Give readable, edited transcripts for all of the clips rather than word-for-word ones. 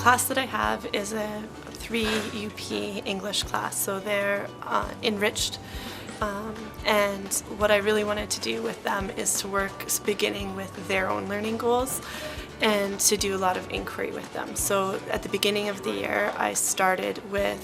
class that I have is a 3 UP English class, so they're enriched. And what I really wanted to do with them is to work beginning with their own learning goals and to do a lot of inquiry with them. So at the beginning of the year, I started with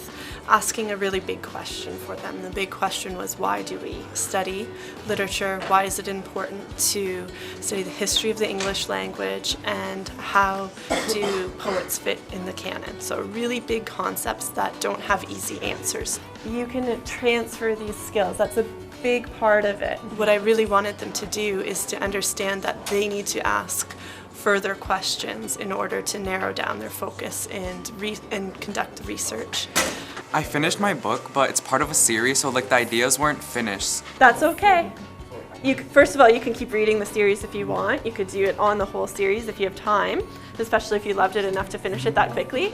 asking a really big question for them. The big question was, why do we study literature? Why is it important to study the history of the English language? And how do poets fit in the canon? So really big concepts that don't have easy answers. You can transfer these skills. That's a big part of it. What I really wanted them to do is to understand that they need to ask further questions in order to narrow down their focus and conduct research. I finished my book, but it's part of a series, so like the ideas weren't finished. That's okay. First of all, you can keep reading the series if you want. You could do it on the whole series if you have time, especially if you loved it enough to finish it that quickly.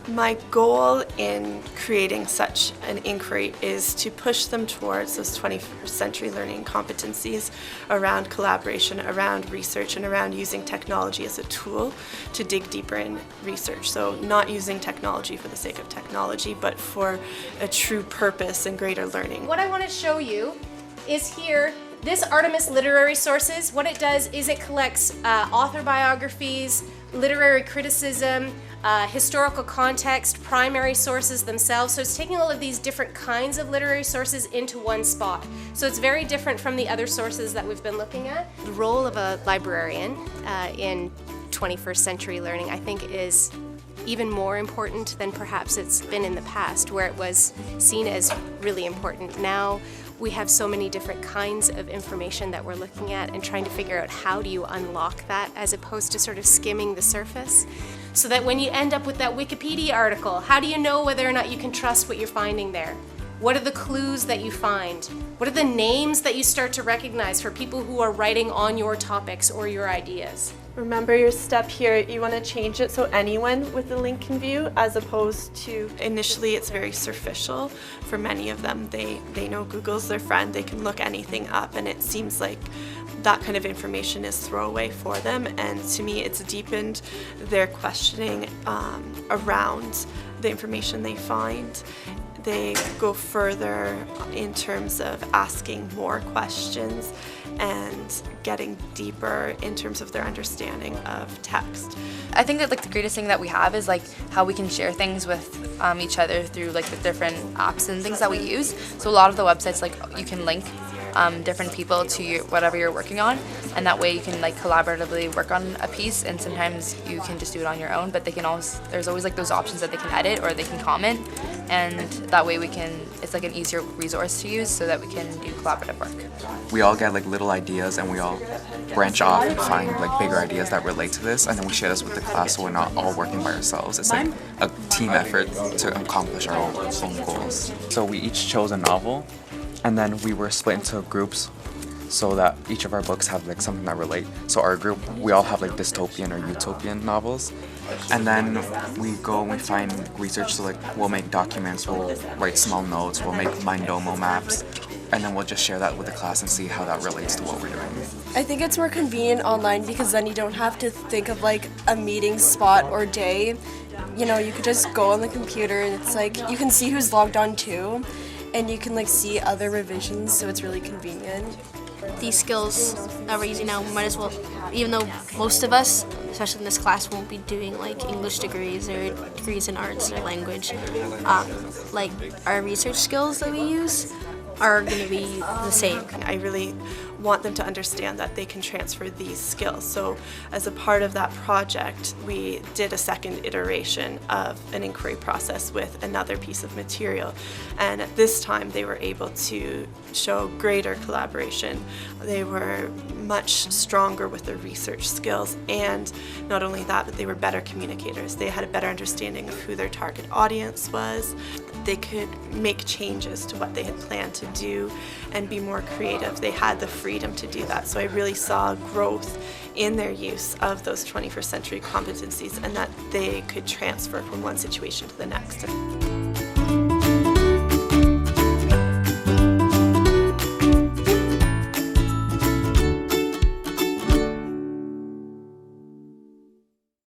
My goal in creating such an inquiry is to push them towards those 21st century learning competencies around collaboration, around research, and around using technology as a tool to dig deeper in research. So not using technology for the sake of technology, but for a true purpose and greater learning. What I want to show you is here, this Artemis Literary Sources. What it does is it collects author biographies, literary criticism, historical context, primary sources themselves. So it's taking all of these different kinds of literary sources into one spot. So it's very different from the other sources that we've been looking at. The role of a librarian in 21st century learning, I think, is even more important than perhaps it's been in the past, where it was seen as really important. Now we have so many different kinds of information that we're looking at and trying to figure out how do you unlock that, as opposed to sort of skimming the surface. So that when you end up with that Wikipedia article, how do you know whether or not you can trust what you're finding there? What are the clues that you find? What are the names that you start to recognize for people who are writing on your topics or your ideas? Remember your step here, you want to change it so anyone with the link can view, as opposed to initially it's very superficial for many of them. They know Google's their friend, they can look anything up, and it seems like that kind of information is throwaway for them. And to me, it's deepened their questioning around the information they find. They go further in terms of asking more questions and getting deeper in terms of their understanding of text. I think that the greatest thing that we have is how we can share things with each other through the different apps and things that we use. So a lot of the websites, you can link different people to whatever you're working on, and that way you can collaboratively work on a piece, and sometimes you can just do it on your own, but there's always those options that they can edit or they can comment, and that way it's an easier resource to use so that we can do collaborative work. We all get little ideas, and we all branch off and find bigger ideas that relate to this, and then we share this with the class, so we're not all working by ourselves. It's a team effort to accomplish our own goals. So we each chose a novel, and then we were split into groups so that each of our books have something that relate. So our group, we all have dystopian or utopian novels. And then we go and we find research, so we'll make documents, we'll write small notes, we'll make Mindomo maps, and then we'll just share that with the class and see how that relates to what we're doing. I think it's more convenient online because then you don't have to think of a meeting spot or day. You know, you could just go on the computer and it's you can see who's logged on too, and you can see other revisions, so it's really convenient. These skills that we're using now might as well, even though most of us, especially in this class, won't be doing English degrees or degrees in arts or language, our research skills that we use are going to be the same. I really want them to understand that they can transfer these skills. So as a part of that project, we did a second iteration of an inquiry process with another piece of material. And at this time, they were able to show greater collaboration. They were much stronger with their research skills, and not only that, but they were better communicators. They had a better understanding of who their target audience was. They could make changes to what they had planned to do and be more creative. They had the freedom to do that. So I really saw growth in their use of those 21st century competencies, and that they could transfer from one situation to the next.